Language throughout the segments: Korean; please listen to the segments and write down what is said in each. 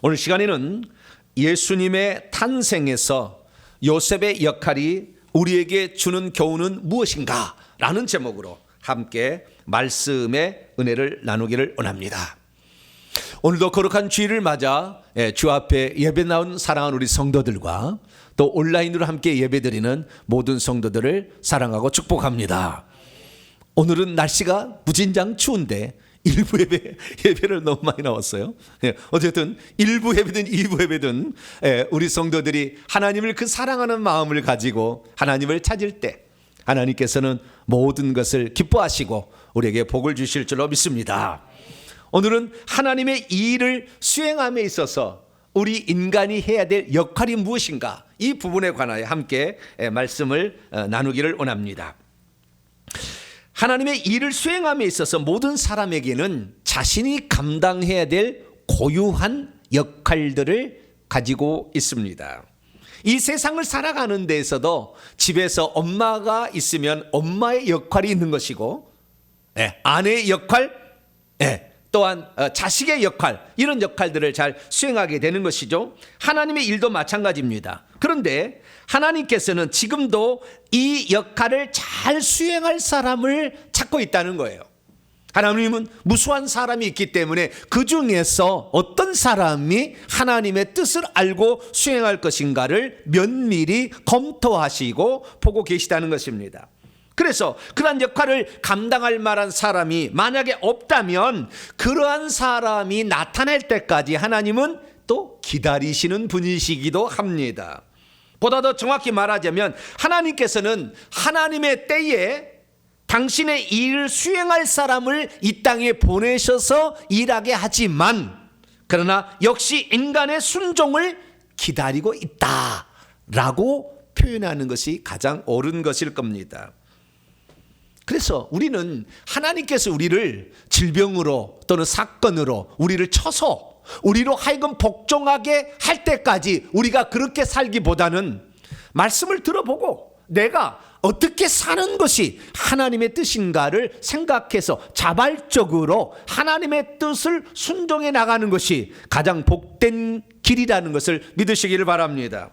오늘 시간에는 예수님의 탄생에서 요셉의 역할이 우리에게 주는 교훈은 무엇인가? 라는 제목으로 함께 말씀의 은혜를 나누기를 원합니다. 오늘도 거룩한 주일을 맞아 주 앞에 예배 나온 사랑하는 우리 성도들과 또 온라인으로 함께 예배드리는 모든 성도들을 사랑하고 축복합니다. 오늘은 날씨가 무진장 추운데 일부 예배를 너무 많이 나왔어요. 어쨌든 일부 예배든 2부 예배든 우리 성도들이 하나님을 그 사랑하는 마음을 가지고 하나님을 찾을 때 하나님께서는 모든 것을 기뻐하시고 우리에게 복을 주실 줄로 믿습니다. 오늘은 하나님의 이 일을 수행함에 있어서 우리 인간이 해야 될 역할이 무엇인가, 이 부분에 관하여 함께 말씀을 나누기를 원합니다. 하나님의 일을 수행함에 있어서 모든 사람에게는 자신이 감당해야 될 고유한 역할들을 가지고 있습니다. 이 세상을 살아가는 데에서도 집에서 엄마가 있으면 엄마의 역할이 있는 것이고, 아내의 역할, 또한 자식의 역할, 이런 역할들을 잘 수행하게 되는 것이죠. 하나님의 일도 마찬가지입니다. 그런데 하나님께서는 지금도 이 역할을 잘 수행할 사람을 찾고 있다는 거예요. 하나님은 무수한 사람이 있기 때문에 그 중에서 어떤 사람이 하나님의 뜻을 알고 수행할 것인가를 면밀히 검토하시고 보고 계시다는 것입니다. 그래서 그러한 역할을 감당할 만한 사람이 만약에 없다면 그러한 사람이 나타날 때까지 하나님은 또 기다리시는 분이시기도 합니다. 보다 더 정확히 말하자면 하나님께서는 하나님의 때에 당신의 일을 수행할 사람을 이 땅에 보내셔서 일하게 하지만, 그러나 역시 인간의 순종을 기다리고 있다라고 표현하는 것이 가장 옳은 것일 겁니다. 그래서 우리는 하나님께서 우리를 질병으로 또는 사건으로 우리를 쳐서 우리로 하여금 복종하게 할 때까지 우리가 그렇게 살기보다는 말씀을 들어보고 내가 어떻게 사는 것이 하나님의 뜻인가를 생각해서 자발적으로 하나님의 뜻을 순종해 나가는 것이 가장 복된 길이라는 것을 믿으시기를 바랍니다.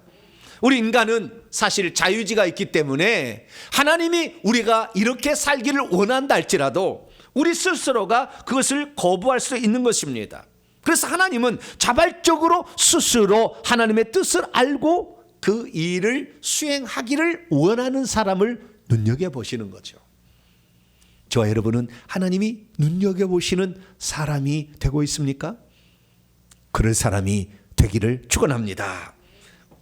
우리 인간은 사실 자유지가 있기 때문에 하나님이 우리가 이렇게 살기를 원한다 할지라도 우리 스스로가 그것을 거부할 수 있는 것입니다. 그래서 하나님은 자발적으로 스스로 하나님의 뜻을 알고 그 일을 수행하기를 원하는 사람을 눈여겨보시는 거죠. 저와 여러분은 하나님이 눈여겨보시는 사람이 되고 있습니까? 그럴 사람이 되기를 축원합니다.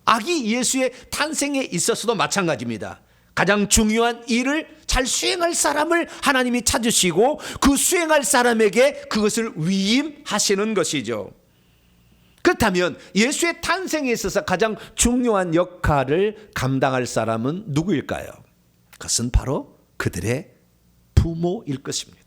아기 예수의 탄생에 있어서도 마찬가지입니다. 가장 중요한 일을 잘 수행할 사람을 하나님이 찾으시고 그 수행할 사람에게 그것을 위임하시는 것이죠. 그렇다면 예수의 탄생에 있어서 가장 중요한 역할을 감당할 사람은 누구일까요? 그것은 바로 그들의 부모일 것입니다.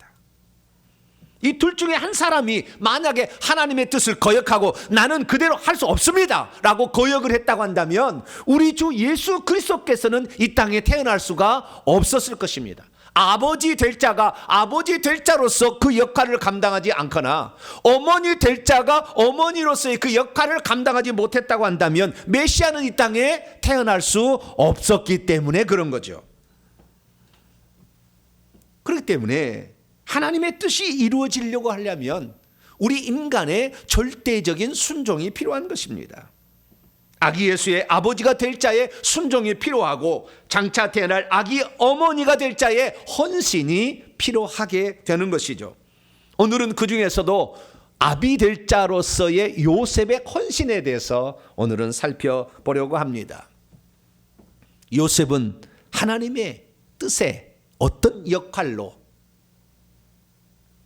이 둘 중에 한 사람이 만약에 하나님의 뜻을 거역하고 나는 그대로 할 수 없습니다 라고 거역을 했다고 한다면 우리 주 예수 그리스도께서는 이 땅에 태어날 수가 없었을 것입니다. 아버지 될 자가 아버지 될 자로서 그 역할을 감당하지 않거나 어머니 될 자가 어머니로서의 그 역할을 감당하지 못했다고 한다면 메시아는 이 땅에 태어날 수 없었기 때문에 그런 거죠. 그렇기 때문에 하나님의 뜻이 이루어지려고 하려면 우리 인간의 절대적인 순종이 필요한 것입니다. 아기 예수의 아버지가 될 자의 순종이 필요하고 장차 태어날 아기 어머니가 될 자의 헌신이 필요하게 되는 것이죠. 오늘은 그 중에서도 아비 될 자로서의 요셉의 헌신에 대해서 오늘은 살펴보려고 합니다. 요셉은 하나님의 뜻에 어떤 역할로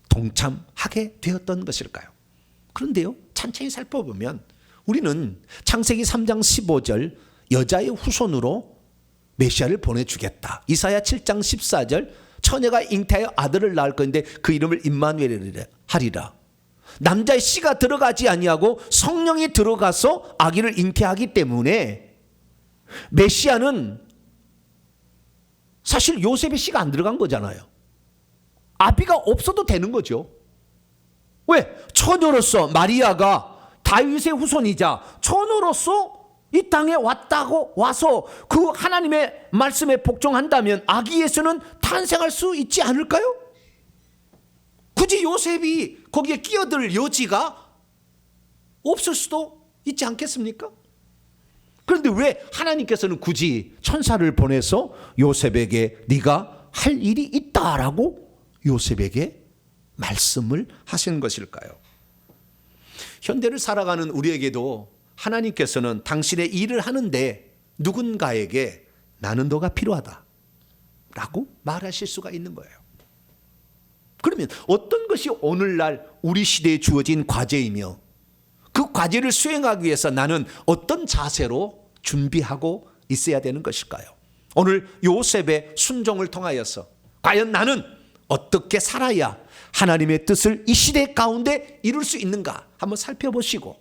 동참하게 되었던 것일까요? 그런데요, 천천히 살펴보면 우리는 창세기 3장 15절 여자의 후손으로 메시아를 보내주겠다, 이사야 7장 14절 처녀가 잉태하여 아들을 낳을 건데 그 이름을 임마누엘이라 하리라, 남자의 씨가 들어가지 아니하고 성령이 들어가서 아기를 잉태하기 때문에 메시아는 사실 요셉의 씨가 안 들어간 거잖아요. 아비가 없어도 되는 거죠. 왜? 처녀로서 마리아가 다윗의 후손이자 전으로서 이 땅에 와서 그 하나님의 말씀에 복종한다면 아기 예수는 탄생할 수 있지 않을까요? 굳이 요셉이 거기에 끼어들 여지가 없을 수도 있지 않겠습니까? 그런데 왜 하나님께서는 굳이 천사를 보내서 요셉에게 네가 할 일이 있다라고 요셉에게 말씀을 하신 것일까요? 현대를 살아가는 우리에게도 하나님께서는 당신의 일을 하는데 누군가에게 나는 너가 필요하다 라고 말하실 수가 있는 거예요. 그러면 어떤 것이 오늘날 우리 시대에 주어진 과제이며 그 과제를 수행하기 위해서 나는 어떤 자세로 준비하고 있어야 되는 것일까요? 오늘 요셉의 순종을 통하여서 과연 나는 어떻게 살아야 하나님의 뜻을 이 시대 가운데 이룰 수 있는가 한번 살펴보시고,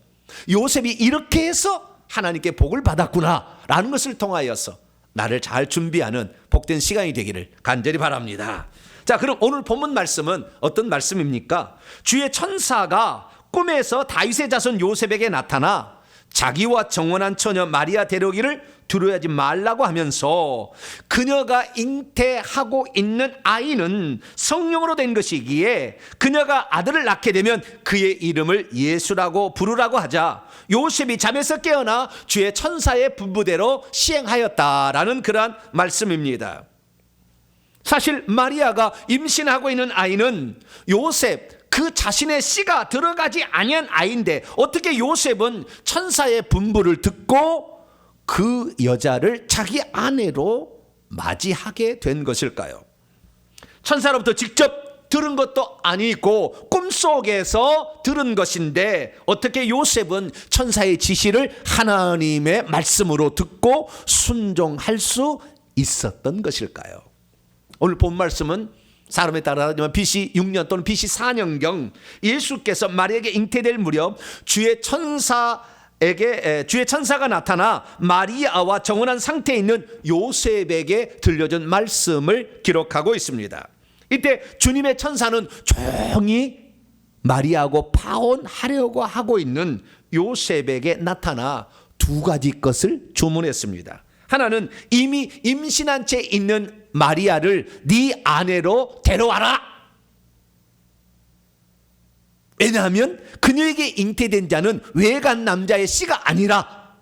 요셉이 이렇게 해서 하나님께 복을 받았구나 라는 것을 통하여서 나를 잘 준비하는 복된 시간이 되기를 간절히 바랍니다. 자, 그럼 오늘 본문 말씀은 어떤 말씀입니까? 주의 천사가 꿈에서 다윗의 자손 요셉에게 나타나 자기와 정혼한 처녀 마리아 데려오기를 두려워하지 말라고 하면서 그녀가 잉태하고 있는 아이는 성령으로 된 것이기에 그녀가 아들을 낳게 되면 그의 이름을 예수라고 부르라고 하자 요셉이 잠에서 깨어나 주의 천사의 분부대로 시행하였다라는 그러한 말씀입니다. 사실 마리아가 임신하고 있는 아이는 요셉 그 자신의 씨가 들어가지 아니한 아이인데 어떻게 요셉은 천사의 분부를 듣고 그 여자를 자기 아내로 맞이하게 된 것일까요? 천사로부터 직접 들은 것도 아니고 꿈속에서 들은 것인데 어떻게 요셉은 천사의 지시를 하나님의 말씀으로 듣고 순종할 수 있었던 것일까요? 오늘 본 말씀은 사람에 따라 BC 6년 또는 BC 4년경 예수께서 마리아에게 잉태될 무렵 주의 천사가 나타나 마리아와 정혼한 상태에 있는 요셉에게 들려준 말씀을 기록하고 있습니다. 이때 주님의 천사는 조용히 마리아하고 파혼하려고 하고 있는 요셉에게 나타나 두 가지 것을 주문했습니다. 하나는 이미 임신한 채 있는 마리아를 네 아내로 데려와라. 왜냐하면 그녀에게 잉태된 자는 외간 남자의 씨가 아니라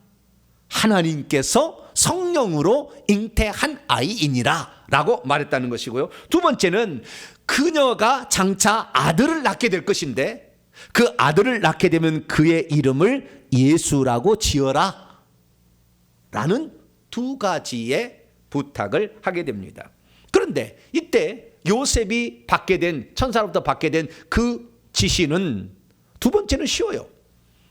하나님께서 성령으로 잉태한 아이이니라 라고 말했다는 것이고요. 두 번째는 그녀가 장차 아들을 낳게 될 것인데 그 아들을 낳게 되면 그의 이름을 예수라고 지어라 라는 두 가지의 부탁을 하게 됩니다. 그런데 이때 요셉이 받게 된 천사로부터 받게 된 그 지시는 두 번째는 쉬워요.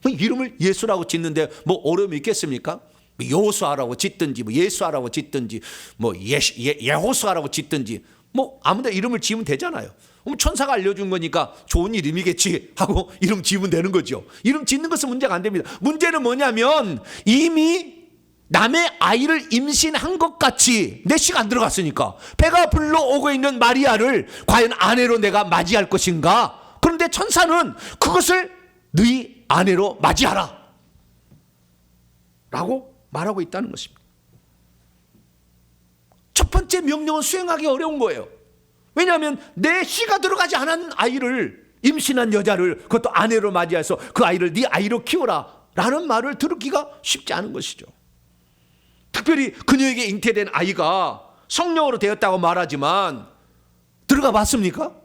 이름을 예수라고 짓는데 뭐 어려움이 있겠습니까? 여호수아라고 짓든지 뭐 예수아라고 짓든지 뭐 예호수아라고 짓든지 뭐 아무데나 이름을 지으면 되잖아요. 그럼 천사가 알려준 거니까 좋은 이름이겠지 하고 이름 지으면 되는 거죠. 이름 짓는 것은 문제가 안 됩니다. 문제는 뭐냐면 이미 남의 아이를 임신한 것 같이 내 씨가 안 들어갔으니까 배가 불러오고 있는 마리아를 과연 아내로 내가 맞이할 것인가? 그런데 천사는 그것을 네 아내로 맞이하라 라고 말하고 있다는 것입니다. 첫 번째 명령은 수행하기 어려운 거예요. 왜냐하면 내 씨가 들어가지 않은 아이를 임신한 여자를 그것도 아내로 맞이해서 그 아이를 네 아이로 키워라 라는 말을 들었기가 쉽지 않은 것이죠. 특별히 그녀에게 잉태된 아이가 성령으로 되었다고 말하지만 들어가 봤습니까?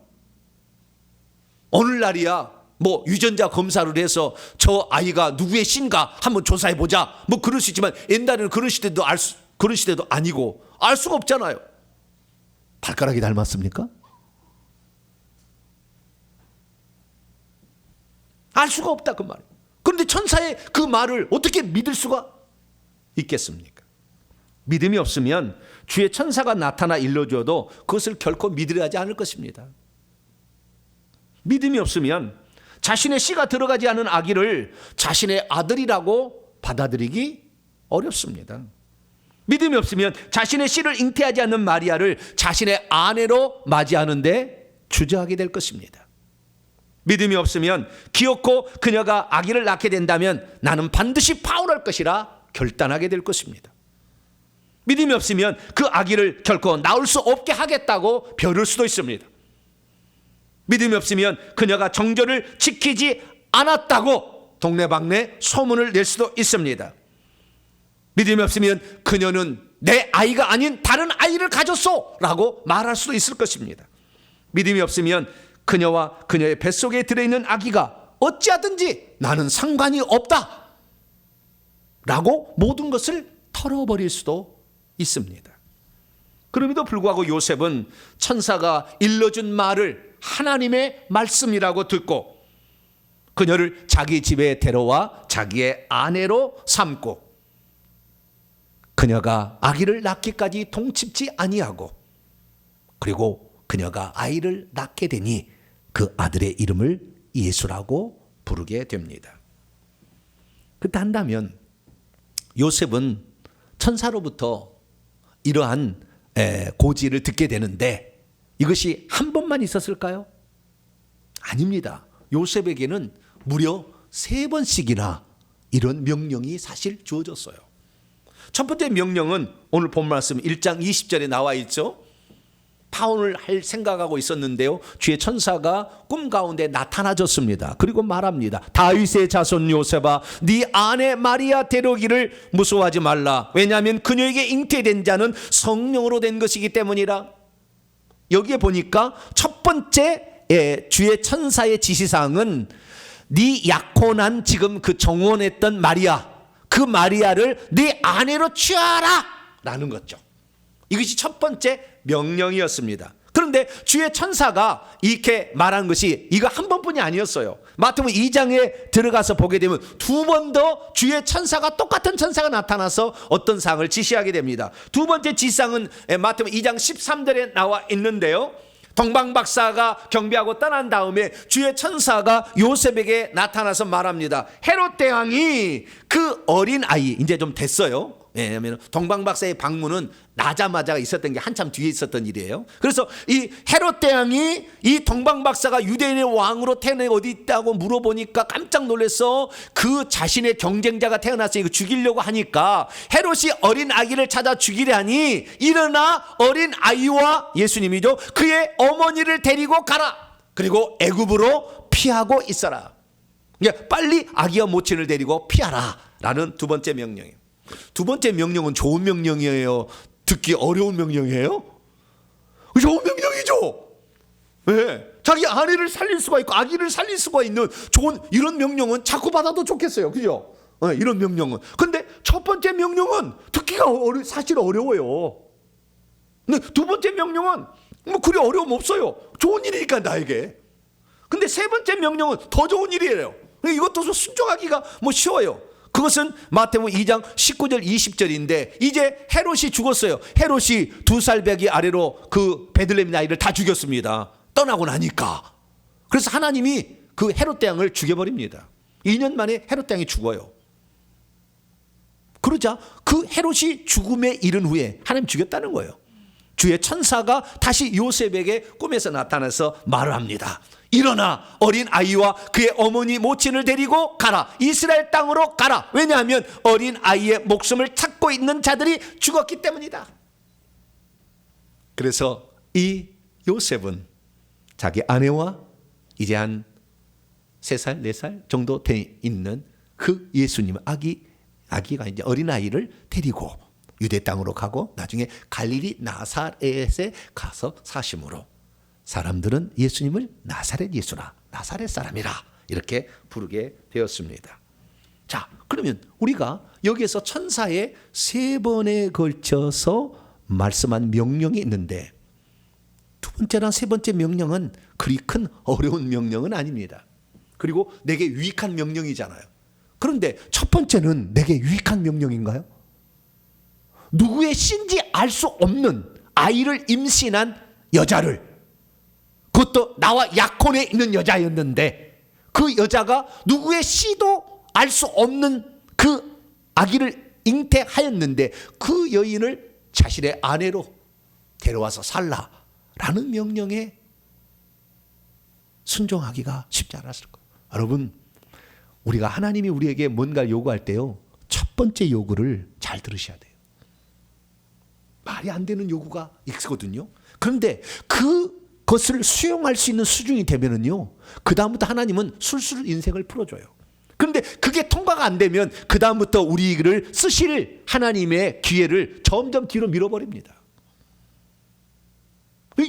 오늘날이야 뭐 유전자 검사를 해서 저 아이가 누구의 씨인가 한번 조사해 보자 뭐 그럴 수 있지만 옛날에는 그런 시대도 그런 시대도 아니고 알 수가 없잖아요. 발가락이 닮았습니까? 알 수가 없다 그 말. 그런데 천사의 그 말을 어떻게 믿을 수가 있겠습니까? 믿음이 없으면 주의 천사가 나타나 일러줘도 그것을 결코 믿으려 하지 않을 것입니다. 믿음이 없으면 자신의 씨가 들어가지 않은 아기를 자신의 아들이라고 받아들이기 어렵습니다. 믿음이 없으면 자신의 씨를 잉태하지 않는 마리아를 자신의 아내로 맞이하는데 주저하게 될 것입니다. 믿음이 없으면 기어코 그녀가 아기를 낳게 된다면 나는 반드시 파울할 것이라 결단하게 될 것입니다. 믿음이 없으면 그 아기를 결코 낳을 수 없게 하겠다고 벼를 수도 있습니다. 믿음이 없으면 그녀가 정절을 지키지 않았다고 동네방네 소문을 낼 수도 있습니다. 믿음이 없으면 그녀는 내 아이가 아닌 다른 아이를 가졌소 라고 말할 수도 있을 것입니다. 믿음이 없으면 그녀와 그녀의 뱃속에 들어있는 아기가 어찌하든지 나는 상관이 없다 라고 모든 것을 털어버릴 수도 있습니다. 그럼에도 불구하고 요셉은 천사가 일러준 말을 하나님의 말씀이라고 듣고 그녀를 자기 집에 데려와 자기의 아내로 삼고 그녀가 아기를 낳기까지 동침치 아니하고 그리고 그녀가 아이를 낳게 되니 그 아들의 이름을 예수라고 부르게 됩니다. 그렇게 한다면 요셉은 천사로부터 이러한 고지를 듣게 되는데 이것이 한 번만 있었을까요? 아닙니다. 요셉에게는 무려 3번씩이나 이런 명령이 사실 주어졌어요. 첫 번째 명령은 오늘 본 말씀 1장 20절에 나와 있죠. 파혼을 할 생각하고 있었는데요, 주의 천사가 꿈 가운데 나타나졌습니다. 그리고 말합니다. 다윗의 자손 요셉아, 네 아내 마리아 데려오기를 무서워하지 말라. 왜냐하면 그녀에게 잉태된 자는 성령으로 된 것이기 때문이라. 여기에 보니까 첫 번째 주의 천사의 지시사항은 네 약혼한 지금 그 정혼했던 마리아, 그 마리아를 네 아내로 취하라 라는 거죠. 이것이 첫 번째 명령이었습니다. 그런데 주의 천사가 이렇게 말한 것이 이거 한 번뿐이 아니었어요. 마태복음 2장에 들어가서 보게 되면 2번 더 주의 천사가, 똑같은 천사가 나타나서 어떤 사항을 지시하게 됩니다. 두 번째 지시사항은 마태복음 2장 13절에 나와 있는데요, 동방박사가 경배하고 떠난 다음에 주의 천사가 요셉에게 나타나서 말합니다. 헤롯 대왕이 그 어린 아이, 이제 좀 됐어요. 왜냐하면 동방박사의 방문은 나자마자 있었던 게 한참 뒤에 있었던 일이에요. 그래서 이 헤롯 대왕이 이 동방박사가 유대인의 왕으로 태어나 어디 있다고 물어보니까 깜짝 놀라서 그 자신의 경쟁자가 태어났으니 이거 죽이려고 하니까 헤롯이 어린 아기를 찾아 죽이려 하니 일어나 어린 아이와, 예수님이죠, 그의 어머니를 데리고 가라. 그리고 애굽으로 피하고 있어라. 그러니까 빨리 아기와 모친을 데리고 피하라 라는 두 번째 명령이에요. 두 번째 명령은 좋은 명령이에요? 듣기 어려운 명령이에요? 좋은 명령이죠. 네. 자기 아내를 살릴 수가 있고 아기를 살릴 수가 있는 좋은 이런 명령은 자꾸 받아도 좋겠어요. 그죠? 네, 이런 명령은. 근데 첫 번째 명령은 듣기가 사실 어려워요. 근데 두 번째 명령은 뭐 그리 어려움 없어요. 좋은 일이니까 나에게. 근데 세 번째 명령은 더 좋은 일이에요. 이것도 순종하기가 뭐 쉬워요. 그것은 마태복음 2장 19절 20절인데 이제 헤롯이 죽었어요. 헤롯이 2살 배기 아래로 그 베들레헴 아이를 다 죽였습니다. 떠나고 나니까. 그래서 하나님이 그 헤롯 대왕을 죽여버립니다. 2년 만에 헤롯 대왕이 죽어요. 그러자 그 헤롯이 죽음에 이른 후에 하나님 죽였다는 거예요. 주의 천사가 다시 요셉에게 꿈에서 나타나서 말을 합니다. 일어나 어린 아이와 그의 어머니 모친을 데리고 가라. 이스라엘 땅으로 가라. 왜냐하면 어린 아이의 목숨을 찾고 있는 자들이 죽었기 때문이다. 그래서 이 요셉은 자기 아내와 이제 한 3살, 4살 정도 돼 있는 그 예수님 아기가 이제 어린 아이를 데리고 유대 땅으로 가고 나중에 갈릴리 나사렛에 가서 사심으로 사람들은 예수님을 나사렛 예수라, 나사렛 사람이라 이렇게 부르게 되었습니다. 자, 그러면 우리가 여기에서 천사의 3번에 걸쳐서 말씀한 명령이 있는데 두 번째나 세 번째 명령은 그리 큰 어려운 명령은 아닙니다. 그리고 내게 유익한 명령이잖아요. 그런데 첫 번째는 내게 유익한 명령인가요? 누구의 씨인지 알 수 없는 아이를 임신한 여자를, 그것도 나와 약혼에 있는 여자였는데 그 여자가 누구의 씨도 알 수 없는 그 아기를 잉태하였는데 그 여인을 자신의 아내로 데려와서 살라라는 명령에 순종하기가 쉽지 않았을 거예요. 여러분, 우리가 하나님이 우리에게 뭔가 요구할 때요, 첫 번째 요구를 잘 들으셔야 돼요. 말이 안 되는 요구가 있거든요. 그런데 그것을 수용할 수 있는 수준이 되면은요, 그 다음부터 하나님은 술술 인생을 풀어줘요. 그런데 그게 통과가 안 되면 그 다음부터 우리를 쓰실 하나님의 기회를 점점 뒤로 밀어버립니다.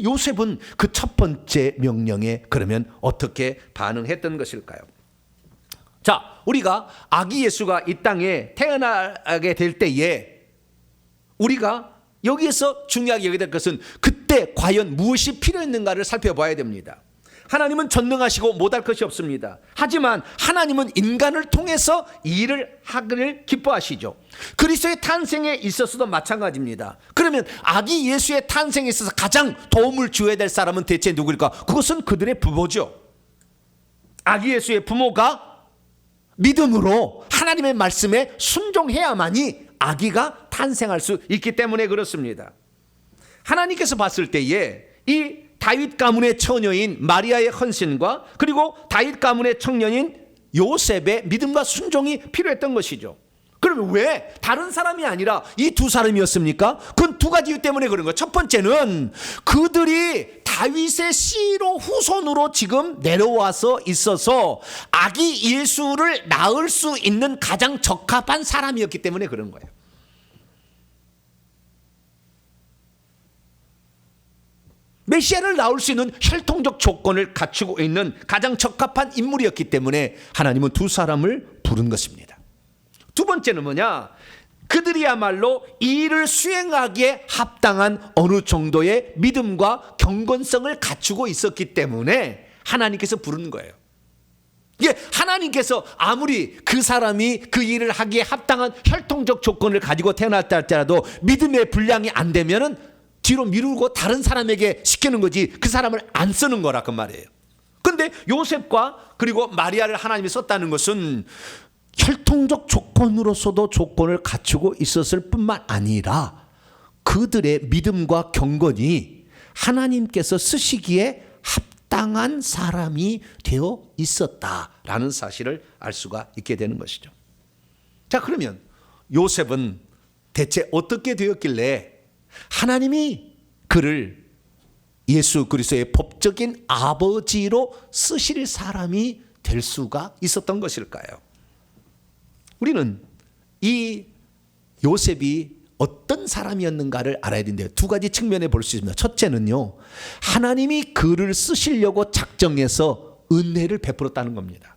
요셉은 그 첫 번째 명령에 그러면 어떻게 반응했던 것일까요? 자, 우리가 아기 예수가 이 땅에 태어나게 될 때에 우리가 여기에서 중요하게 여겨야 될 것은 그때 과연 무엇이 필요했는가를 살펴봐야 됩니다. 하나님은 전능하시고 못할 것이 없습니다. 하지만 하나님은 인간을 통해서 일을 하기를 기뻐하시죠. 그리스도의 탄생에 있어서도 마찬가지입니다. 그러면 아기 예수의 탄생에 있어서 가장 도움을 주어야 될 사람은 대체 누구일까? 그것은 그들의 부모죠. 아기 예수의 부모가 믿음으로 하나님의 말씀에 순종해야만이 아기가 탄생할 수 있기 때문에 그렇습니다. 하나님께서 봤을 때에 이 다윗 가문의 처녀인 마리아의 헌신과 그리고 다윗 가문의 청년인 요셉의 믿음과 순종이 필요했던 것이죠. 그러면 왜 다른 사람이 아니라 이 두 사람이었습니까? 그건 두 가지 이유 때문에 그런 거예요. 첫 번째는 그들이 다윗의 씨로 후손으로 지금 내려와서 있어서 아기 예수를 낳을 수 있는 가장 적합한 사람이었기 때문에 그런 거예요. 메시아를 낳을 수 있는 혈통적 조건을 갖추고 있는 가장 적합한 인물이었기 때문에 하나님은 두 사람을 부른 것입니다. 두 번째는 뭐냐? 그들이야말로 이 일을 수행하기에 합당한 어느 정도의 믿음과 경건성을 갖추고 있었기 때문에 하나님께서 부르는 거예요. 예, 하나님께서 아무리 그 사람이 그 일을 하기에 합당한 혈통적 조건을 가지고 태어났다 할지라도 믿음의 분량이 안 되면은 뒤로 미루고 다른 사람에게 시키는 거지 그 사람을 안 쓰는 거라 그 말이에요. 그런데 요셉과 그리고 마리아를 하나님이 썼다는 것은 혈통적 조건으로서도 조건을 갖추고 있었을 뿐만 아니라 그들의 믿음과 경건이 하나님께서 쓰시기에 합당한 사람이 되어 있었다라는 사실을 알 수가 있게 되는 것이죠. 자, 그러면 요셉은 대체 어떻게 되었길래 하나님이 그를 예수 그리스도의 법적인 아버지로 쓰실 사람이 될 수가 있었던 것일까요? 우리는 이 요셉이 어떤 사람이었는가를 알아야 되는데요. 두 가지 측면에 볼 수 있습니다. 첫째는요, 하나님이 그를 쓰시려고 작정해서 은혜를 베풀었다는 겁니다.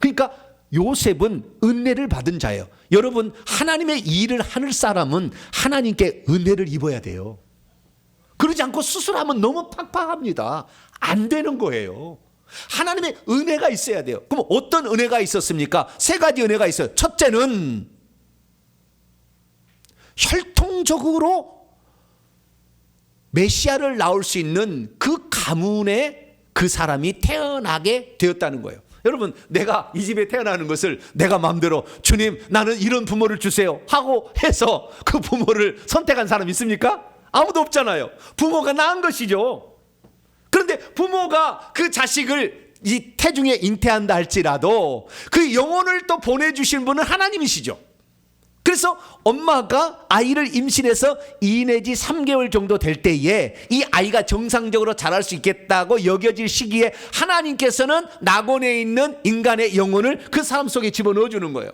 그러니까 요셉은 은혜를 받은 자예요. 여러분, 하나님의 일을 하는 사람은 하나님께 은혜를 입어야 돼요. 그러지 않고 스스로 하면 너무 팍팍합니다. 안 되는 거예요. 하나님의 은혜가 있어야 돼요. 그럼 어떤 은혜가 있었습니까? 세 가지 은혜가 있어요. 첫째는 혈통적으로 메시아를 낳을 수 있는 그 가문에 그 사람이 태어나게 되었다는 거예요. 여러분, 내가 이 집에 태어나는 것을 내가 마음대로 주님 나는 이런 부모를 주세요 하고 해서 그 부모를 선택한 사람 있습니까? 아무도 없잖아요. 부모가 낳은 것이죠. 그런데 부모가 그 자식을 이 태중에 잉태한다 할지라도 그 영혼을 또 보내주신 분은 하나님이시죠. 그래서 엄마가 아이를 임신해서 2 내지 3개월 정도 될 때에 이 아이가 정상적으로 자랄 수 있겠다고 여겨질 시기에 하나님께서는 낙원에 있는 인간의 영혼을 그 사람 속에 집어넣어 주는 거예요.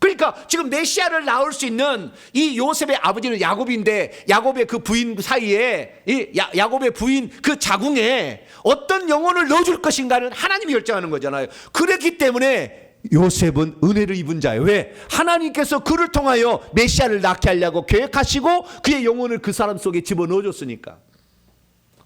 그러니까 지금 메시아를 낳을 수 있는 이 요셉의 아버지는 야곱인데 야곱의 그 부인 사이에 이 야곱의 부인 그 자궁에 어떤 영혼을 넣어줄 것인가는 하나님이 결정하는 거잖아요. 그렇기 때문에 요셉은 은혜를 입은 자예요. 왜? 하나님께서 그를 통하여 메시아를 낳게 하려고 계획하시고 그의 영혼을 그 사람 속에 집어넣어줬으니까.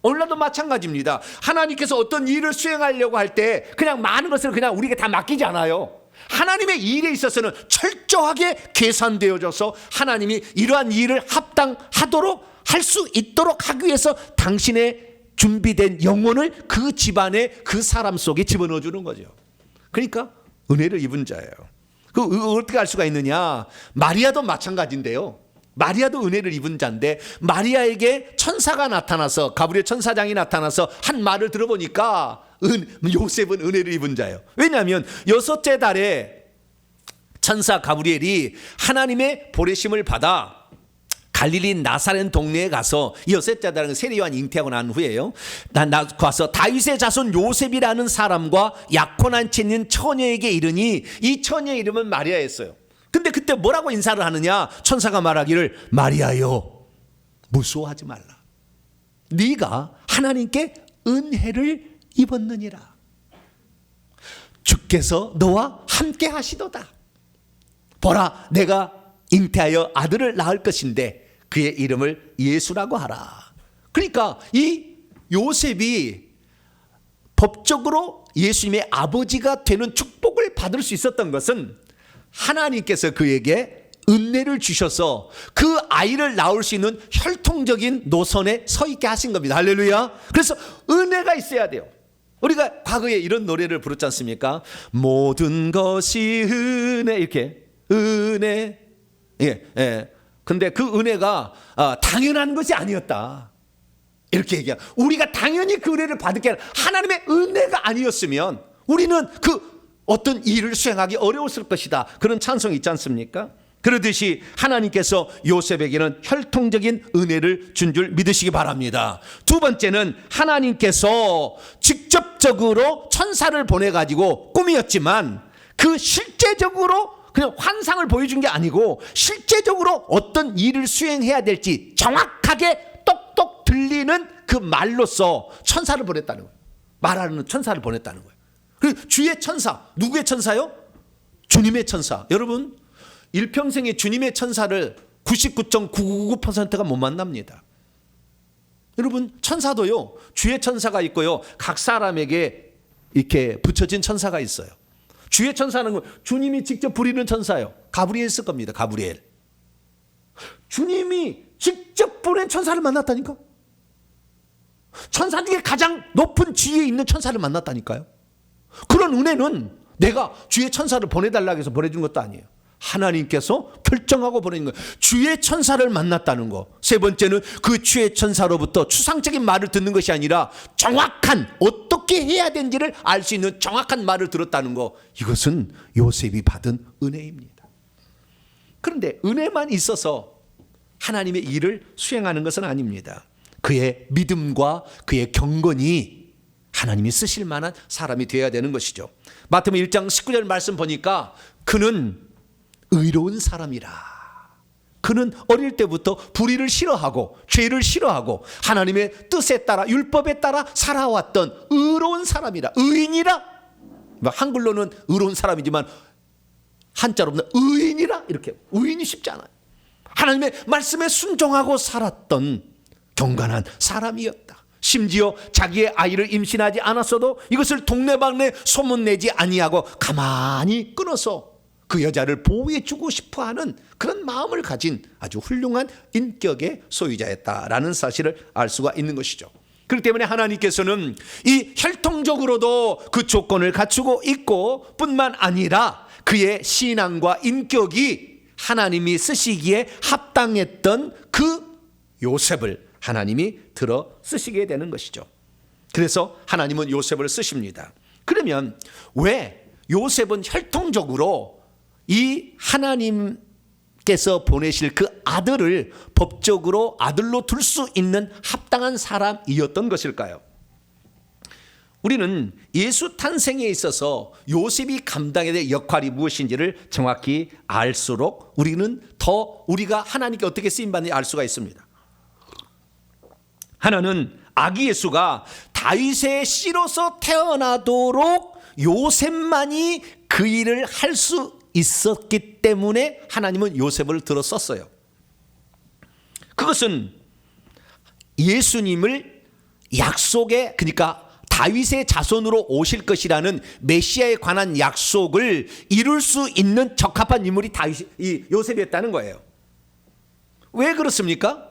오늘날도 마찬가지입니다. 하나님께서 어떤 일을 수행하려고 할 때 그냥 많은 것을 그냥 우리에게 다 맡기지 않아요. 하나님의 일에 있어서는 철저하게 계산되어져서 하나님이 이러한 일을 합당하도록 할 수 있도록 하기 위해서 당신의 준비된 영혼을 그 집안에 그 사람 속에 집어넣어 주는 거죠. 그러니까 은혜를 입은 자예요. 그 어떻게 알 수가 있느냐? 마리아도 마찬가지인데요. 마리아도 은혜를 입은 자인데 마리아에게 천사가 나타나서 가브리엘 천사장이 나타나서 한 말을 들어보니까 요셉은 은혜를 입은 자예요. 왜냐하면 6째 달에 천사 가브리엘이 하나님의 보내심을 받아 갈릴리 나사렛 동네에 가서 6째 달은 세례요한 잉태하고 난 후에요. 가서 다윗의 자손 요셉이라는 사람과 약혼한 채 있는 처녀에게 이르니 이 처녀의 이름은 마리아였어요. 근데 그때 뭐라고 인사를 하느냐? 천사가 말하기를 마리아여 무서워하지 말라. 네가 하나님께 은혜를 입었느니라. 주께서 너와 함께 하시도다. 보라 내가 잉태하여 아들을 낳을 것인데 그의 이름을 예수라고 하라. 그러니까 이 요셉이 법적으로 예수님의 아버지가 되는 축복을 받을 수 있었던 것은 하나님께서 그에게 은혜를 주셔서 그 아이를 낳을 수 있는 혈통적인 노선에 서 있게 하신 겁니다. 할렐루야. 그래서 은혜가 있어야 돼요. 우리가 과거에 이런 노래를 부르지 않습니까? 모든 것이 은혜, 이렇게 은혜. 예. 근데 그 은혜가 당연한 것이 아니었다. 이렇게 얘기해요. 우리가 당연히 그 은혜를 받을 게 아니라 하나님의 은혜가 아니었으면 우리는 그 어떤 일을 수행하기 어려웠을 것이다. 그런 찬송이 있지 않습니까? 그러듯이 하나님께서 요셉에게는 혈통적인 은혜를 준 줄 믿으시기 바랍니다. 두 번째는 하나님께서 직접적으로 천사를 보내가지고 꿈이었지만 그 실제적으로 그냥 환상을 보여준 게 아니고 실제적으로 어떤 일을 수행해야 될지 정확하게 똑똑 들리는 그 말로써 천사를 보냈다는 거예요. 말하는 천사를 보냈다는 거예요. 그 주의 천사, 누구의 천사요? 주님의 천사. 여러분 일평생에 주님의 천사를 99.999%가 못 만납니다. 여러분 천사도요 주의 천사가 있고요 각 사람에게 이렇게 붙여진 천사가 있어요. 주의 천사는 주님이 직접 부리는 천사예요. 가브리엘 쓸 겁니다. 가브리엘. 주님이 직접 보낸 천사를 만났다니까. 천사 중에 가장 높은 지위에 있는 천사를 만났다니까요. 그런 은혜는 내가 주의 천사를 보내달라고 해서 보내준 것도 아니에요. 하나님께서 결정하고 보내는 거예요. 주의 천사를 만났다는 거. 세 번째는 그 주의 천사로부터 추상적인 말을 듣는 것이 아니라 정확한 어떻게 해야 되는지를 알 수 있는 정확한 말을 들었다는 거. 이것은 요셉이 받은 은혜입니다. 그런데 은혜만 있어서 하나님의 일을 수행하는 것은 아닙니다. 그의 믿음과 그의 경건이 하나님이 쓰실 만한 사람이 되어야 되는 것이죠. 마태복음 1장 19절 말씀 보니까 그는 의로운 사람이라. 그는 어릴 때부터 불의를 싫어하고 죄를 싫어하고 하나님의 뜻에 따라 율법에 따라 살아왔던 의로운 사람이라. 의인이라. 한글로는 의로운 사람이지만 한자로는 의인이라. 이렇게 의인이 쉽지 않아요. 하나님의 말씀에 순종하고 살았던 경건한 사람이었다. 심지어 자기의 아이를 임신하지 않았어도 이것을 동네방네 소문내지 아니하고 가만히 끊어서 그 여자를 보호해 주고 싶어하는 그런 마음을 가진 아주 훌륭한 인격의 소유자였다라는 사실을 알 수가 있는 것이죠. 그렇기 때문에 하나님께서는 이 혈통적으로도 그 조건을 갖추고 있고 뿐만 아니라 그의 신앙과 인격이 하나님이 쓰시기에 합당했던 그 요셉을 하나님이 들어 쓰시게 되는 것이죠. 그래서 하나님은 요셉을 쓰십니다. 그러면 왜 요셉은 혈통적으로 이 하나님께서 보내실 그 아들을 법적으로 아들로 둘 수 있는 합당한 사람이었던 것일까요? 우리는 예수 탄생에 있어서 요셉이 감당해야 될 역할이 무엇인지를 정확히 알수록 우리는 더 우리가 하나님께 어떻게 쓰임받는지 알 수가 있습니다. 하나는 아기 예수가 다윗의 씨로서 태어나도록 요셉만이 그 일을 할 수 있었기 때문에 하나님은 요셉을 들어 썼어요. 그것은 예수님을 약속에, 그러니까 다윗의 자손으로 오실 것이라는 메시아에 관한 약속을 이룰 수 있는 적합한 인물이 이 요셉이었다는 거예요. 왜 그렇습니까?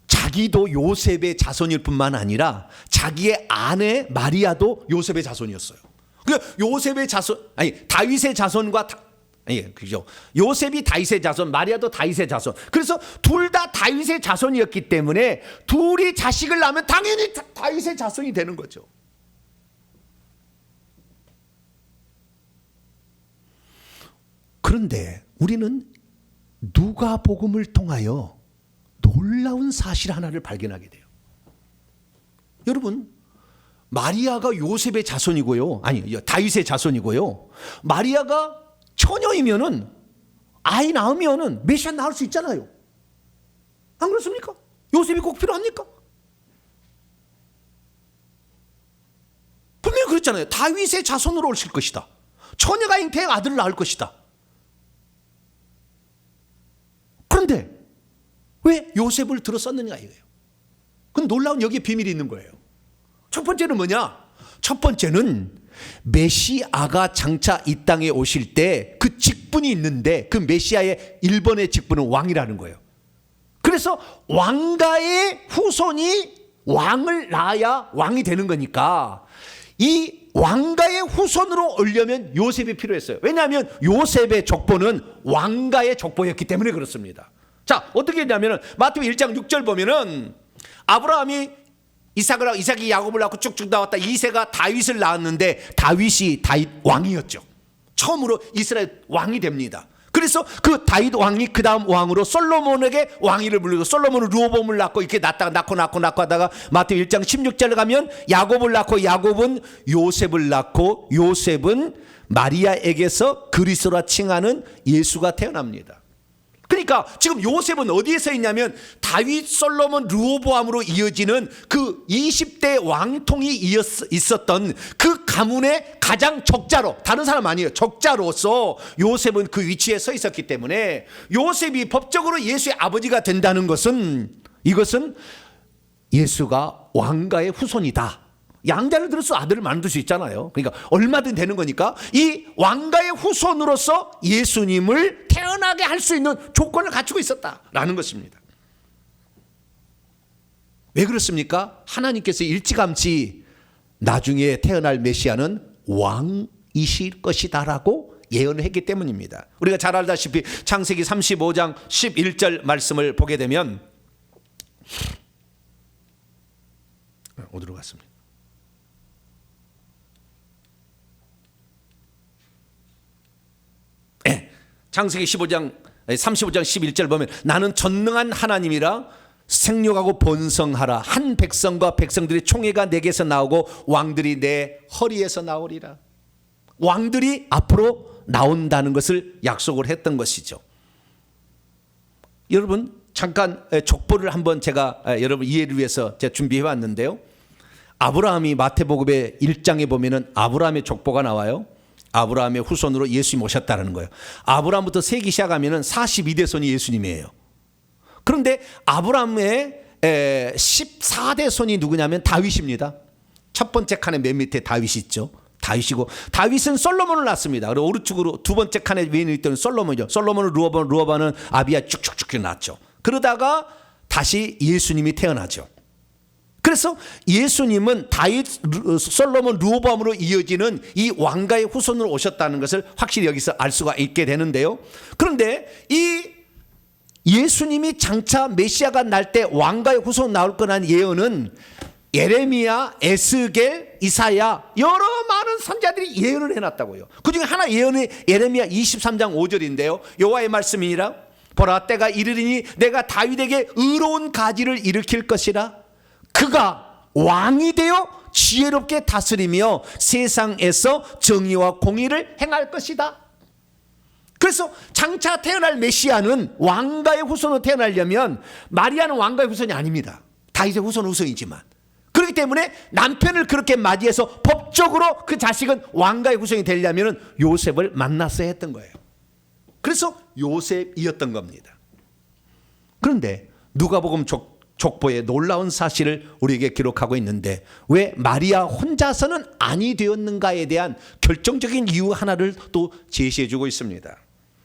자기도 요셉의 자손일 뿐만 아니라 자기의 아내 마리아도 요셉의 자손이었어요. 그러니까 요셉의 자손, 아니 다윗의 자손과 예, 그죠. 요셉이 다윗의 자손, 마리아도 다윗의 자손. 그래서 둘 다 다윗의 자손이었기 때문에 둘이 자식을 낳으면 당연히 다윗의 자손이 되는 거죠. 그런데 우리는 누가복음을 통하여 놀라운 사실 하나를 발견하게 돼요. 여러분, 마리아가 요셉의 자손이고요. 아니, 다윗의 자손이고요. 마리아가 처녀이면은 아이 낳으면은 메시아 낳을 수 있잖아요. 안 그렇습니까? 요셉이 꼭 필요합니까? 분명히 그랬잖아요. 다윗의 자손으로 오실 것이다. 처녀가 잉태해 아들을 낳을 것이다. 그런데 왜 요셉을 들어 썼느냐 이거예요. 그건 놀라운 여기에 비밀이 있는 거예요. 첫 번째는 뭐냐? 첫 번째는 메시아가 장차 이 땅에 오실 때 그 직분이 있는데 그 메시아의 1번의 직분은 왕이라는 거예요. 그래서 왕가의 후손이 왕을 낳아야 왕이 되는 거니까 이 왕가의 후손으로 오려면 요셉이 필요했어요. 왜냐하면 요셉의 족보는 왕가의 족보였기 때문에 그렇습니다. 자, 어떻게 했냐면 마태복음 1장 6절 보면은 아브라함이 이삭이 야곱을 낳고 쭉쭉 나왔다. 이세가 다윗을 낳았는데 다윗이 다윗 왕이었죠. 처음으로 이스라엘 왕이 됩니다. 그래서 그 다윗 왕이 그 다음 왕으로 솔로몬에게 왕위를 물리고 솔로몬은 르호보암을 낳고 이렇게 낳고 하다가 마태복음 1장 16절에 가면 야곱을 낳고 야곱은 요셉을 낳고 요셉은 마리아에게서 그리스도라 칭하는 예수가 태어납니다. 그러니까 지금 요셉은 어디에서 있냐면 다윗, 솔로몬, 르호보암으로 이어지는 그 20대 왕통이 있었던 그 가문의 가장 적자로, 다른 사람 아니에요, 적자로서 요셉은 그 위치에 서 있었기 때문에 요셉이 법적으로 예수의 아버지가 된다는 것은 이것은 예수가 왕가의 후손이다. 양자를 들어서 아들을 만들 수 있잖아요. 그러니까 얼마든 되는 거니까 이 왕가의 후손으로서 예수님을 태어나게 할 수 있는 조건을 갖추고 있었다라는 것입니다. 왜 그렇습니까? 하나님께서 일찌감치 나중에 태어날 메시아는 왕이실 것이다라고 예언을 했기 때문입니다. 우리가 잘 알다시피 창세기 35장 11절 말씀을 보게 되면 어디로 갔습니까? 창세기 35장 11절 보면 나는 전능한 하나님이라 생육하고 번성하라. 한 백성과 백성들의 총회가 내게서 나오고 왕들이 내 허리에서 나오리라. 왕들이 앞으로 나온다는 것을 약속을 했던 것이죠. 여러분 잠깐 족보를 한번 제가 여러분 이해를 위해서 제가 준비해 왔는데요. 아브라함이 마태복음의 1장에 보면은 아브라함의 족보가 나와요. 아브라함의 후손으로 예수님이 오셨다는 거예요. 아브라함부터 세기 시작하면 42대 손이 예수님이에요. 그런데 아브라함의 14대 손이 누구냐면 다윗입니다. 첫 번째 칸에 맨 밑에 다윗이 있죠. 다윗이고 다윗은 솔로몬을 낳습니다. 그리고 오른쪽으로 두 번째 칸에 위에 있던 솔로몬이죠. 솔로몬은 르호보암은 아비야 쭉쭉쭉 낳았죠. 그러다가 다시 예수님이 태어나죠. 그래서 예수님은 다윗, 솔로몬, 르호보암으로 이어지는 이 왕가의 후손으로 오셨다는 것을 확실히 여기서 알 수가 있게 되는데요. 그런데 이 예수님이 장차 메시아가 날 때 왕가의 후손 나올 거라는 예언은 예레미야, 에스겔, 이사야 여러 많은 선자들이 예언을 해놨다고요. 그중에 하나 예언이 예레미야 23장 5절인데요. 여호와의 말씀이니라 보라 때가 이르리니 내가 다윗에게 의로운 가지를 일으킬 것이라. 그가 왕이 되어 지혜롭게 다스리며 세상에서 정의와 공의를 행할 것이다. 그래서 장차 태어날 메시아는 왕가의 후손으로 태어나려면 마리아는 왕가의 후손이 아닙니다. 다윗의 후손이지만 그렇기 때문에 남편을 그렇게 맞이해서 법적으로 그 자식은 왕가의 후손이 되려면 요셉을 만났어야 했던 거예요. 그래서 요셉이었던 겁니다. 그런데 누가복음 족보에 놀라운 사실을 우리에게 기록하고 있는데 왜 마리아 혼자서는 아니 되었는가에 대한 결정적인 이유 하나를 또 제시해 주고 있습니다.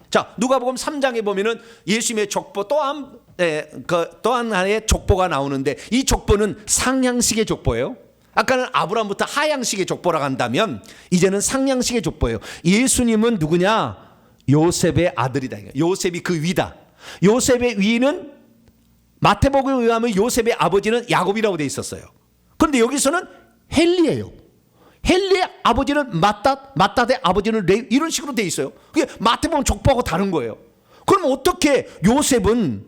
자, 누가복음 3장에 보면은 예수님의 족보 또한 하나의 족보가 나오는데 이 족보는 상향식의 족보예요. 아까는 아브라함부터 하향식의 족보라고 한다면 이제는 상향식의 족보예요. 예수님은 누구냐? 요셉의 아들이다. 요셉이 그 위다. 요셉의 위는 마태복음에 의하면 요셉의 아버지는 야곱이라고 돼 있었어요. 그런데 여기서는 헬리예요. 헬리의 아버지는 마따의 아버지는 레위, 이런 식으로 돼 있어요. 그게 마태복음 족보하고 다른 거예요. 그럼 어떻게 요셉은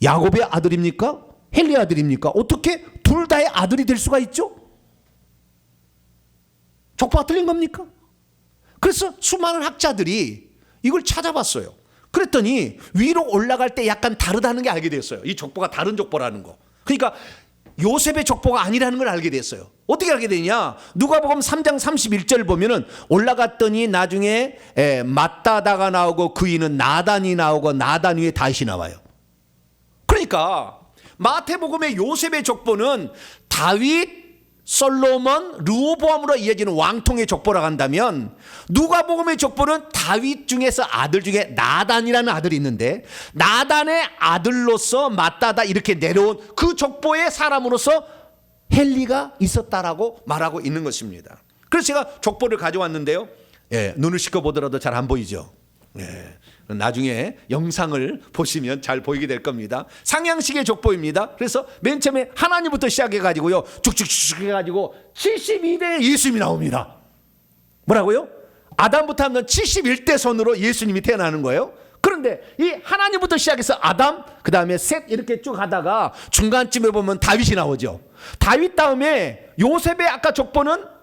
야곱의 아들입니까? 헬리의 아들입니까? 어떻게 둘 다의 아들이 될 수가 있죠? 족보가 틀린 겁니까? 그래서 수많은 학자들이 이걸 찾아봤어요. 그랬더니 위로 올라갈 때 약간 다르다는 게 알게 됐어요. 이 족보가 다른 족보라는 거. 그러니까 요셉의 족보가 아니라는 걸 알게 됐어요. 어떻게 알게 되냐? 누가복음 3장 31절 보면은 올라갔더니 나중에 마따다가 나오고 그 위는 나단이 나오고 나단 위에 다윗이 나와요. 그러니까 마태복음의 요셉의 족보는 다윗, 솔로몬, 르호보암으로 이어지는 왕통의 족보라고 한다면 누가복음의 족보는 다윗 중에서 아들 중에 나단이라는 아들이 있는데 나단의 아들로서 마따다 이렇게 내려온 그 족보의 사람으로서 헬리가 있었다라고 말하고 있는 것입니다. 그래서 제가 족보를 가져왔는데요. 눈을 씻어보더라도 잘 안 보이죠. 나중에 영상을 보시면 잘 보이게 될 겁니다. 상향식의 족보입니다. 그래서 맨 처음에 하나님부터 시작해가지고요 쭉쭉쭉 해가지고 72대의 예수님이 나옵니다. 뭐라고요? 아담부터 하면 71대 손으로 예수님이 태어나는 거예요. 그런데 이 하나님부터 시작해서 아담, 그 다음에 셋 이렇게 쭉 하다가 중간쯤에 보면 다윗이 나오죠. 다윗 다음에 요셉의 아까 족보는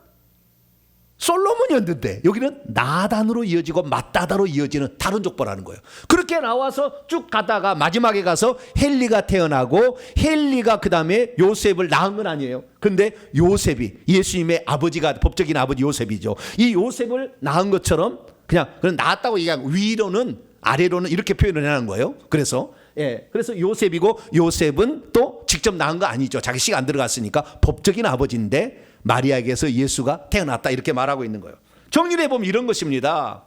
솔로몬이었는데 여기는 나단으로 이어지고 마따다로 이어지는 다른 족보라는 거예요. 그렇게 나와서 쭉 가다가 마지막에 가서 헬리가 태어나고 헬리가 그 다음에 요셉을 낳은 건 아니에요. 근데 요셉이 예수님의 아버지가 법적인 아버지 요셉이죠. 이 요셉을 낳은 것처럼 그냥 낳았다고 얘기하고 위로는 아래로는 이렇게 표현을 해놓은 거예요. 그래서 요셉이고 요셉은 또 직접 낳은 거 아니죠. 자기 씨가 안 들어갔으니까 법적인 아버지인데 마리아에게서 예수가 태어났다 이렇게 말하고 있는 거예요. 정리를 해보면 이런 것입니다.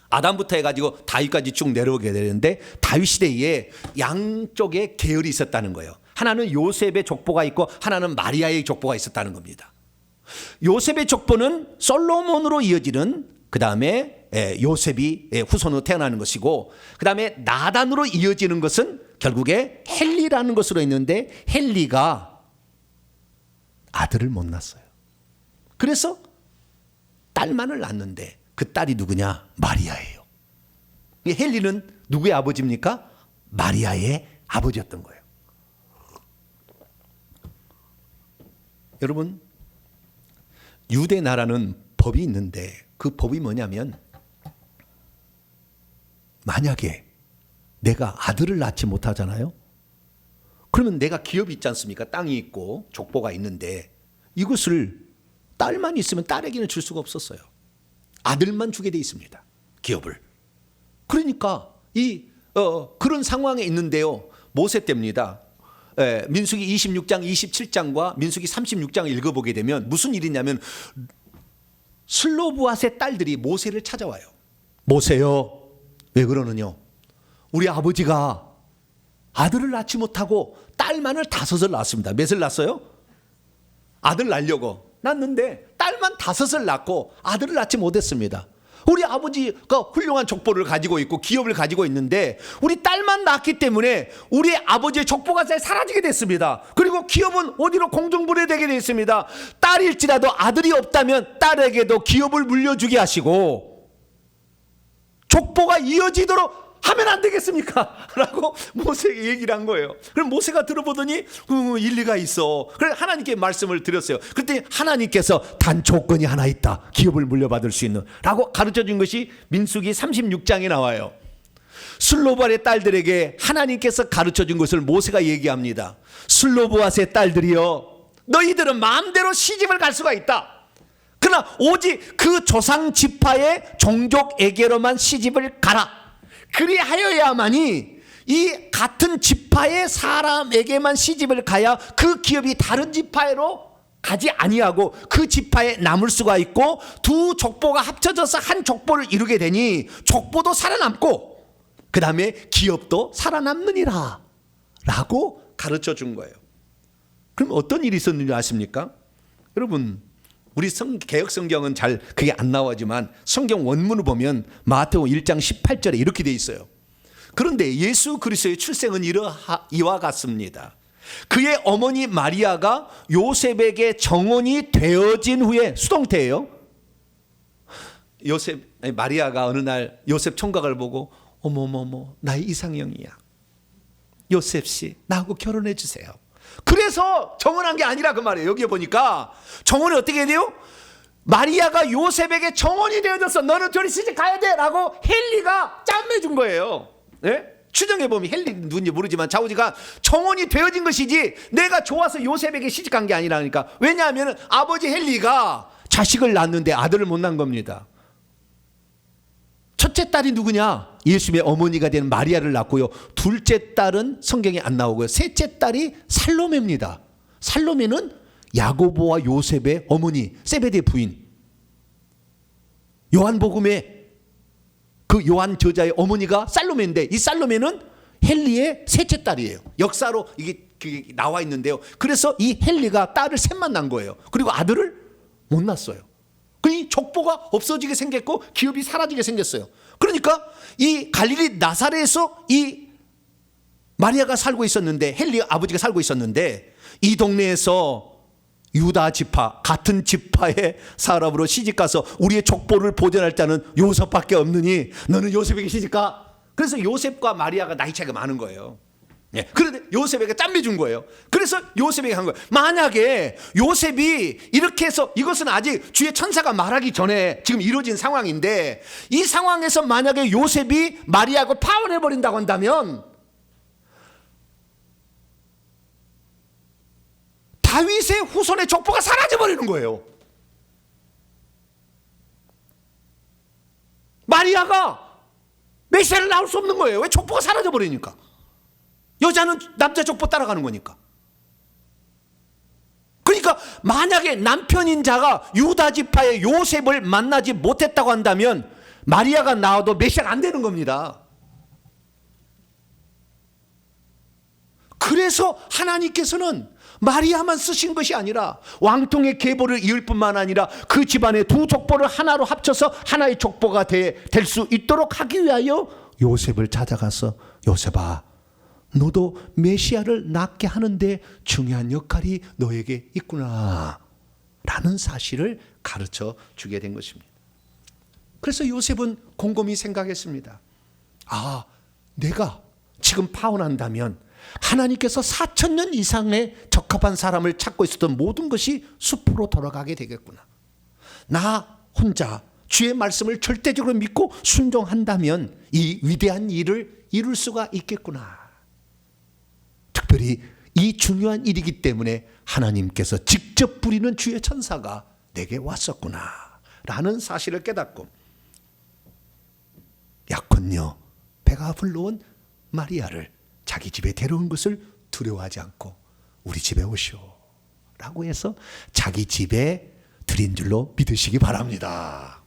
아담부터 해가지고 다윗까지 쭉 내려오게 되는데 다윗 시대에 양쪽에 계열이 있었다는 거예요. 하나는 요셉의 족보가 있고 하나는 마리아의 족보가 있었다는 겁니다. 요셉의 족보는 솔로몬으로 이어지는 그 다음에 요셉이 후손으로 태어나는 것이고 그 다음에 나단으로 이어지는 것은 결국에 헬리라는 것으로 있는데 헬리가 아들을 못 낳았어요. 그래서 딸만을 낳는데 그 딸이 누구냐? 마리아예요. 헬리는 누구의 아버지입니까? 마리아의 아버지였던 거예요. 여러분, 유대 나라는 법이 있는데 그 법이 뭐냐면 만약에 내가 아들을 낳지 못하잖아요. 그러면 내가 기업이 있지 않습니까? 땅이 있고 족보가 있는데 이것을 딸만 있으면 딸에게는 줄 수가 없었어요. 아들만 주게 돼 있습니다. 기업을. 그러니까 그런 상황에 있는데요. 모세 때입니다. 민수기 26장 27장과 민수기 36장을 읽어보게 되면 무슨 일이냐면 슬로브앗의 딸들이 모세를 찾아와요. 모세요. 왜 그러느냐? 우리 아버지가 아들을 낳지 못하고 딸만을 5을 낳았습니다. 몇을 낳았어요? 아들 낳으려고 낳았는데 딸만 5을 낳고 아들을 낳지 못했습니다. 우리 아버지가 훌륭한 족보를 가지고 있고 기업을 가지고 있는데 우리 딸만 낳았기 때문에 우리 아버지의 족보가 사라지게 됐습니다. 그리고 기업은 어디로 공중분해되게 됐습니다. 딸일지라도 아들이 없다면 딸에게도 기업을 물려주게 하시고 족보가 이어지도록 하면 안 되겠습니까? 라고 모세에게 얘기를 한 거예요. 그럼 모세가 들어보더니 일리가 있어. 그래서 하나님께 말씀을 드렸어요. 그때 하나님께서 단 조건이 하나 있다. 기업을 물려받을 수 있는 라고 가르쳐준 것이 민수기 36장에 나와요. 슬로브앗의 딸들에게 하나님께서 가르쳐준 것을 모세가 얘기합니다. 슬로브앗의 딸들이여, 너희들은 마음대로 시집을 갈 수가 있다. 그러나 오직 그 조상 지파의 종족에게로만 시집을 가라. 그리하여야만이 이 같은 지파의 사람에게만 시집을 가야 그 기업이 다른 지파로 가지 아니하고 그 지파에 남을 수가 있고 두 족보가 합쳐져서 한 족보를 이루게 되니 족보도 살아남고 그 다음에 기업도 살아남느니라 라고 가르쳐 준 거예요. 그럼 어떤 일이 있었는지 아십니까? 여러분, 우리 개혁 성경은 잘 그게 안 나오지만 성경 원문을 보면 마태복음 1장 18절에 이렇게 돼 있어요. 그런데 예수 그리스도의 출생은 이와 같습니다. 그의 어머니 마리아가 요셉에게 정혼이 되어진 후에, 수동태예요. 마리아가 어느 날 요셉 총각을 보고 어머머머 나의 이상형이야. 요셉 씨 나하고 결혼해 주세요. 그래서 정혼한 게 아니라 그 말이에요. 여기에 보니까 정혼이 어떻게 돼요? 마리아가 요셉에게 정혼이 되어졌어. 너는 둘이 시집 가야 돼 라고 헬리가 짬매준 거예요. 네? 추정해보면 헬리 누군지 모르지만 자우지가 정혼이 되어진 것이지 내가 좋아서 요셉에게 시집 간 게 아니라니까. 왜냐하면 아버지 헬리가 자식을 낳았는데 아들을 못 낳은 겁니다. 첫째 딸이 누구냐? 예수님의 어머니가 되는 마리아를 낳고요. 둘째 딸은 성경에 안 나오고요. 셋째 딸이 살로메입니다. 살로메는 야고보와 요셉의 어머니, 세베대 부인. 요한복음의 그 요한 저자의 어머니가 살로메인데 이 살로메는 헬리의 셋째 딸이에요. 역사로 그게 나와 있는데요. 그래서 이 헬리가 딸을 셋만 낳은 거예요. 그리고 아들을 못 낳았어요. 이 족보가 없어지게 생겼고 기업이 사라지게 생겼어요. 그러니까 이 갈릴리 나사렛에서 이 마리아가 살고 있었는데, 헬리 아버지가 살고 있었는데, 이 동네에서 유다 지파, 같은 지파의 사람으로 시집가서 우리의 족보를 보존할 자는 요셉밖에 없느니 너는 요셉에게 시집가. 그래서 요셉과 마리아가 나이 차이가 많은 거예요. 예. 그런데 요셉에게 짬매 준 거예요. 그래서 요셉에게 한 거예요. 만약에 요셉이 이렇게 해서, 이것은 아직 주의 천사가 말하기 전에 지금 이루어진 상황인데, 이 상황에서 만약에 요셉이 마리아하고 파혼해버린다고 한다면 다윗의 후손의 족보가 사라져버리는 거예요. 마리아가 메시아를 낳을 수 없는 거예요. 왜? 족보가 사라져버리니까. 여자는 남자 족보 따라가는 거니까. 그러니까 만약에 남편인 자가 유다 지파의 요셉을 만나지 못했다고 한다면 마리아가 나와도 메시아가 안 되는 겁니다. 그래서 하나님께서는 마리아만 쓰신 것이 아니라 왕통의 계보를 이을 뿐만 아니라 그 집안의 두 족보를 하나로 합쳐서 하나의 족보가 될 수 있도록 하기 위하여 요셉을 찾아가서, 요셉아 너도 메시아를 낳게 하는데 중요한 역할이 너에게 있구나 라는 사실을 가르쳐 주게 된 것입니다. 그래서 요셉은 곰곰이 생각했습니다. 아, 내가 지금 파혼한다면 하나님께서 4,000년 이상의 적합한 사람을 찾고 있었던 모든 것이 수포로 돌아가게 되겠구나. 나 혼자 주의 말씀을 절대적으로 믿고 순종한다면 이 위대한 일을 이룰 수가 있겠구나. 특별히 이 중요한 일이기 때문에 하나님께서 직접 부리는 주의 천사가 내게 왔었구나 라는 사실을 깨닫고, 약혼녀 배가 불러온 마리아를 자기 집에 데려온 것을 두려워하지 않고 우리 집에 오시오 라고 해서 자기 집에 들인 줄로 믿으시기 바랍니다.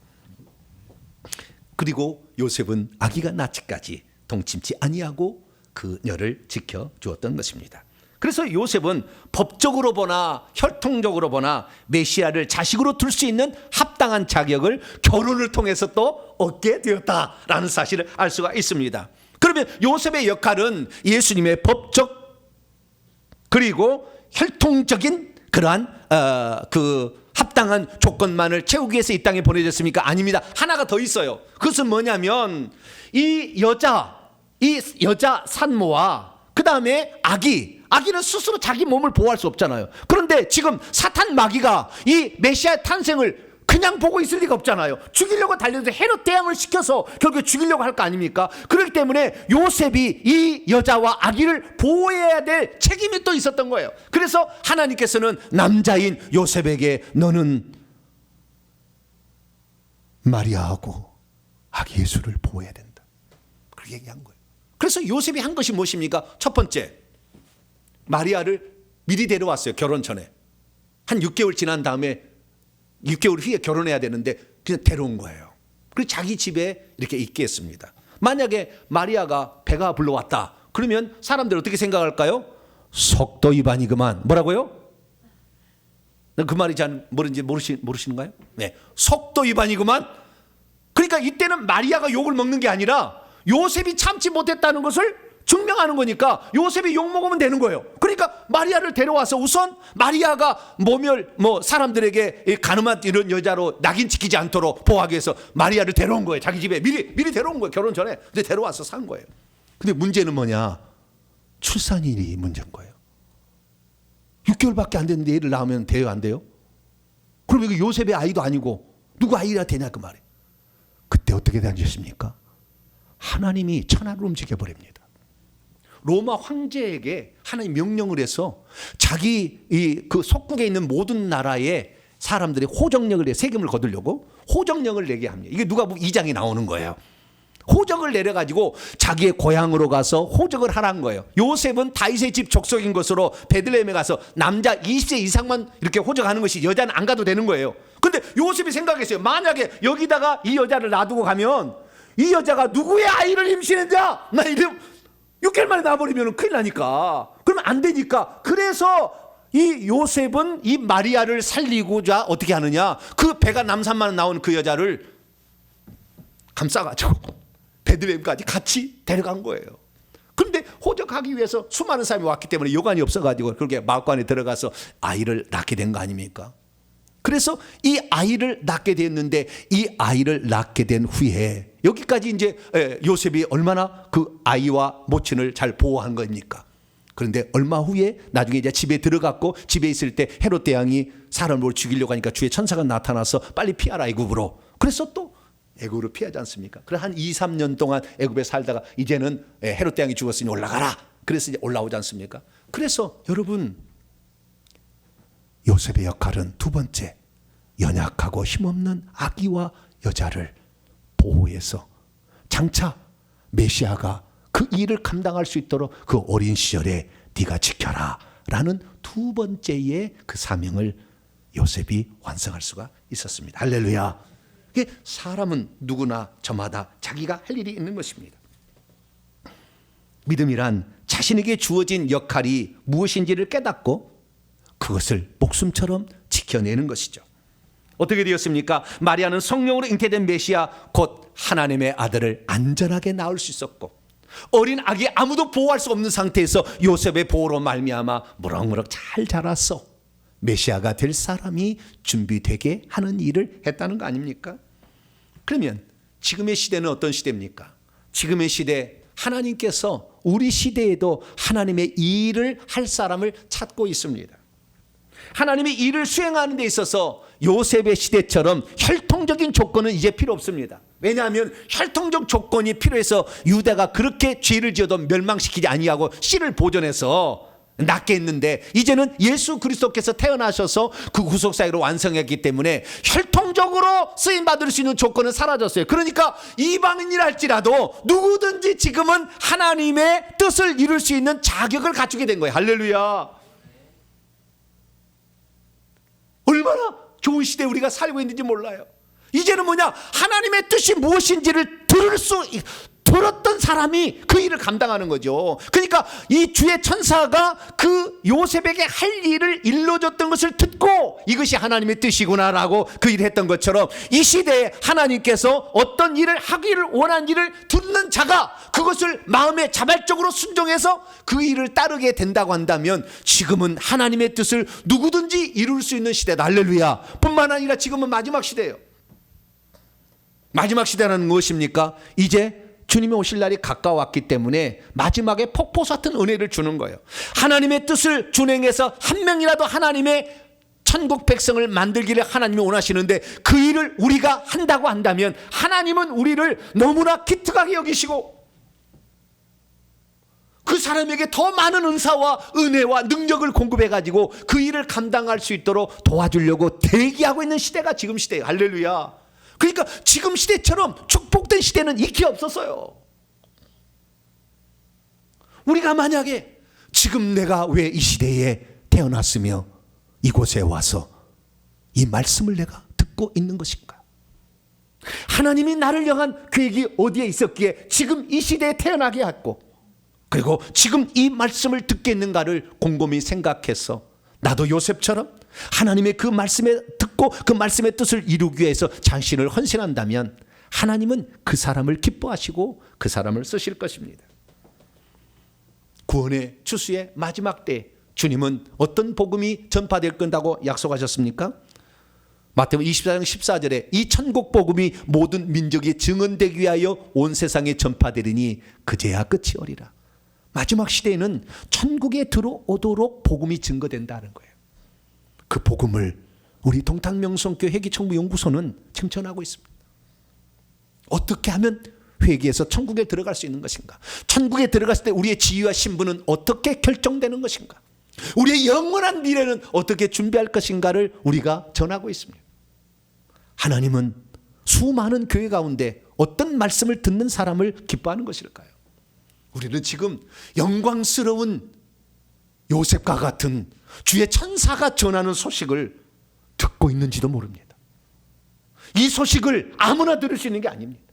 그리고 요셉은 아기가 낳기까지 동침치 아니하고 그녀를 지켜주었던 것입니다. 그래서 요셉은 법적으로 보나 혈통적으로 보나 메시아를 자식으로 둘 수 있는 합당한 자격을 결혼을 통해서 또 얻게 되었다라는 사실을 알 수가 있습니다. 그러면 요셉의 역할은 예수님의 법적 그리고 혈통적인 그러한 그 합당한 조건만을 채우기 위해서 이 땅에 보내졌습니까? 아닙니다. 하나가 더 있어요. 그것은 뭐냐면 이 여자 산모와 그 다음에 아기는 스스로 자기 몸을 보호할 수 없잖아요. 그런데 지금 사탄 마귀가 이 메시아 탄생을 그냥 보고 있을 리가 없잖아요. 죽이려고 달려서 헤롯 대항을 시켜서 결국 죽이려고 할 거 아닙니까? 그렇기 때문에 요셉이 이 여자와 아기를 보호해야 될 책임이 또 있었던 거예요. 그래서 하나님께서는 남자인 요셉에게 너는 마리아하고 아기 예수를 보호해야 된다, 그렇게 얘기한 거예요. 그래서 요셉이 한 것이 무엇입니까? 첫 번째, 마리아를 미리 데려왔어요. 결혼 전에 한 6개월 지난 다음에 6개월 후에 결혼해야 되는데 그냥 데려온 거예요. 그리고 자기 집에 이렇게 있게 했습니다. 만약에 마리아가 배가 불러왔다 그러면 사람들 어떻게 생각할까요? 속도 위반이구만. 뭐라고요? 그 말이 잘 뭔지 모르시는가요? 네, 속도 위반이구만. 그러니까 이때는 마리아가 욕을 먹는 게 아니라 요셉이 참지 못했다는 것을 증명하는 거니까 요셉이 욕 먹으면 되는 거예요. 그러니까 마리아를 데려와서 우선 마리아가 사람들에게 가늠한 이런 여자로 낙인 찍히지 않도록 보호하기 위해서 마리아를 데려온 거예요. 자기 집에 미리 데려온 거예요. 결혼 전에. 근데 데려와서 산 거예요. 근데 문제는 뭐냐? 출산일이 문제인 거예요. 6개월밖에 안 됐는데 애를 낳으면 돼요, 안 돼요? 그럼 이거 요셉의 아이도 아니고 누구 아이라 되냐 그 말이에요. 그때 어떻게 되셨습니까? 하나님이 천하를 움직여 버립니다. 로마 황제에게 하나님 명령을 해서 자기 그 속국에 있는 모든 나라의 사람들이 호정령을 세금을 거두려고 호정령을 내게 합니다. 이게 누가 보면 2장이 나오는 거예요. 호적을 내려가지고 자기의 고향으로 가서 호적을 하라는 거예요. 요셉은 다윗의 집 족속인 것으로 베들레헴에 가서 남자 20세 이상만 이렇게 호적하는 것이, 여자는 안 가도 되는 거예요. 근데 요셉이 생각했어요. 만약에 여기다가 이 여자를 놔두고 가면 이 여자가 누구의 아이를 임신했냐? 나 이름 6개월 만에 낳아버리면 큰일 나니까. 그러면 안 되니까. 그래서 이 요셉은 이 마리아를 살리고자 어떻게 하느냐? 그 배가 남산만 나온 그 여자를 감싸가지고 베들레헴까지 같이 데려간 거예요. 그런데 호적하기 위해서 수많은 사람이 왔기 때문에 여관이 없어가지고 그렇게 마을관에 들어가서 아이를 낳게 된 거 아닙니까? 그래서 이 아이를 낳게 됐는데, 이 아이를 낳게 된 후에 여기까지 이제 요셉이 얼마나 그 아이와 모친을 잘 보호한 겁니까? 그런데 얼마 후에 나중에 이제 집에 들어갔고, 집에 있을 때 헤롯 대왕이 사람을 죽이려고 하니까 주의 천사가 나타나서 빨리 피하라 애굽으로. 그래서 또 애굽으로 피하지 않습니까? 그래 한 2, 3년 동안 애굽에 살다가 이제는 헤롯 대왕이 죽었으니 올라가라. 그래서 이제 올라오지 않습니까? 그래서 여러분, 요셉의 역할은 두 번째, 연약하고 힘없는 아기와 여자를 보호해서 장차 메시아가 그 일을 감당할 수 있도록 그 어린 시절에 네가 지켜라 라는 두 번째의 그 사명을 요셉이 완성할 수가 있었습니다. 할렐루야. 사람은 누구나 저마다 자기가 할 일이 있는 것입니다. 믿음이란 자신에게 주어진 역할이 무엇인지를 깨닫고 그것을 목숨처럼 지켜내는 것이죠. 어떻게 되었습니까? 마리아는 성령으로 잉태된 메시아 곧 하나님의 아들을 안전하게 낳을 수 있었고, 어린 아기 아무도 보호할 수 없는 상태에서 요셉의 보호로 말미암아 무럭무럭 잘 자랐어 메시아가 될 사람이 준비되게 하는 일을 했다는 거 아닙니까? 그러면 지금의 시대는 어떤 시대입니까? 지금의 시대, 하나님께서 우리 시대에도 하나님의 일을 할 사람을 찾고 있습니다. 하나님의 일을 수행하는 데 있어서 요셉의 시대처럼 혈통적인 조건은 이제 필요 없습니다. 왜냐하면 혈통적 조건이 필요해서 유다가 그렇게 죄를 지어도 멸망시키지 아니하고 씨를 보존해서 낳게 했는데, 이제는 예수 그리스도께서 태어나셔서 그 구속사역을 완성했기 때문에 혈통적으로 쓰임받을 수 있는 조건은 사라졌어요. 그러니까 이방인이라 할지라도 누구든지 지금은 하나님의 뜻을 이룰 수 있는 자격을 갖추게 된 거예요. 할렐루야. 얼마나 좋은 시대에 우리가 살고 있는지 몰라요. 이제는 뭐냐? 하나님의 뜻이 무엇인지를 들었던 사람이 그 일을 감당하는 거죠. 그러니까 이 주의 천사가 그 요셉에게 할 일을 일러줬던 것을 듣고 이것이 하나님의 뜻이구나라고 그 일을 했던 것처럼, 이 시대에 하나님께서 어떤 일을 하기를 원한 일을 듣는 자가 그것을 마음에 자발적으로 순종해서 그 일을 따르게 된다고 한다면, 지금은 하나님의 뜻을 누구든지 이룰 수 있는 시대다. 할렐루야. 뿐만 아니라 지금은 마지막 시대예요. 마지막 시대는 무엇입니까? 이제 주님이 오실 날이 가까웠기 때문에 마지막에 폭포수 같은 은혜를 주는 거예요. 하나님의 뜻을 준행해서 한 명이라도 하나님의 천국 백성을 만들기를 하나님이 원하시는데, 그 일을 우리가 한다고 한다면 하나님은 우리를 너무나 기특하게 여기시고 그 사람에게 더 많은 은사와 은혜와 능력을 공급해가지고 그 일을 감당할 수 있도록 도와주려고 대기하고 있는 시대가 지금 시대예요. 할렐루야. 그러니까 지금 시대처럼 축복된 시대는 있기 없었어요. 우리가 만약에 지금 내가 왜 이 시대에 태어났으며 이곳에 와서 이 말씀을 내가 듣고 있는 것인가? 하나님이 나를 향한 계획이 어디에 있었기에 지금 이 시대에 태어나게 했고, 그리고 지금 이 말씀을 듣게 했는가를 곰곰이 생각해서 나도 요셉처럼 하나님의 그 말씀에 듣고 그 말씀의 뜻을 이루기 위해서 자신을 헌신한다면 하나님은 그 사람을 기뻐하시고 그 사람을 쓰실 것입니다. 구원의 추수의 마지막 때 주님은 어떤 복음이 전파될 건다고 약속하셨습니까? 마태복음 24장 14절에 이 천국 복음이 모든 민족이 증언되기 위하여 온 세상에 전파되리니 그제야 끝이 오리라. 마지막 시대에는 천국에 들어오도록 복음이 증거된다는 거예요. 그 복음을 우리 동탄명성교회 회개청부연구소는 지금 전하고 있습니다. 어떻게 하면 회개해서 천국에 들어갈 수 있는 것인가? 천국에 들어갔을 때 우리의 지위와 신분은 어떻게 결정되는 것인가? 우리의 영원한 미래는 어떻게 준비할 것인가를 우리가 전하고 있습니다. 하나님은 수많은 교회 가운데 어떤 말씀을 듣는 사람을 기뻐하는 것일까요? 우리는 지금 영광스러운 요셉과 같은 주의 천사가 전하는 소식을 듣고 있는지도 모릅니다. 이 소식을 아무나 들을 수 있는 게 아닙니다.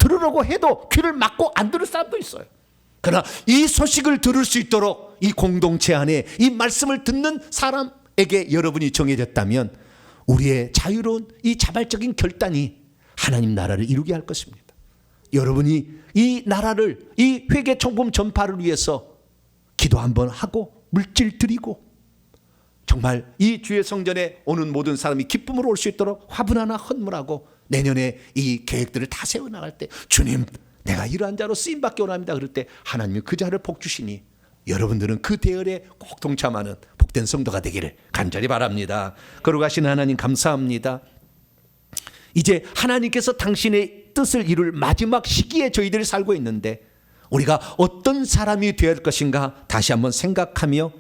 들으려고 해도 귀를 막고 안 들을 사람도 있어요. 그러나 이 소식을 들을 수 있도록 이 공동체 안에 이 말씀을 듣는 사람에게 여러분이 정해졌다면 우리의 자유로운 이 자발적인 결단이 하나님 나라를 이루게 할 것입니다. 여러분이 이 나라를, 이 회개청금 전파를 위해서 기도 한번 하고 물질 드리고 정말 이 주의 성전에 오는 모든 사람이 기쁨으로 올 수 있도록 화분 하나 헌물하고 내년에 이 계획들을 다 세워나갈 때 주님 내가 이러한 자로 쓰임받기 원합니다 그럴 때 하나님이 그 자를 복 주시니 여러분들은 그 대열에 꼭 동참하는 복된 성도가 되기를 간절히 바랍니다. 거룩하신 하나님 감사합니다. 이제 하나님께서 당신의 뜻을 이룰 마지막 시기에 저희들이 살고 있는데 우리가 어떤 사람이 되어야 할 것인가 다시 한번 생각하며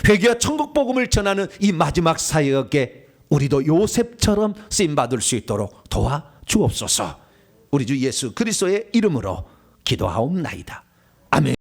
회개와 천국 복음을 전하는 이 마지막 사역에 우리도 요셉처럼 쓰임받을 수 있도록 도와주옵소서. 우리 주 예수 그리스도의 이름으로 기도하옵나이다.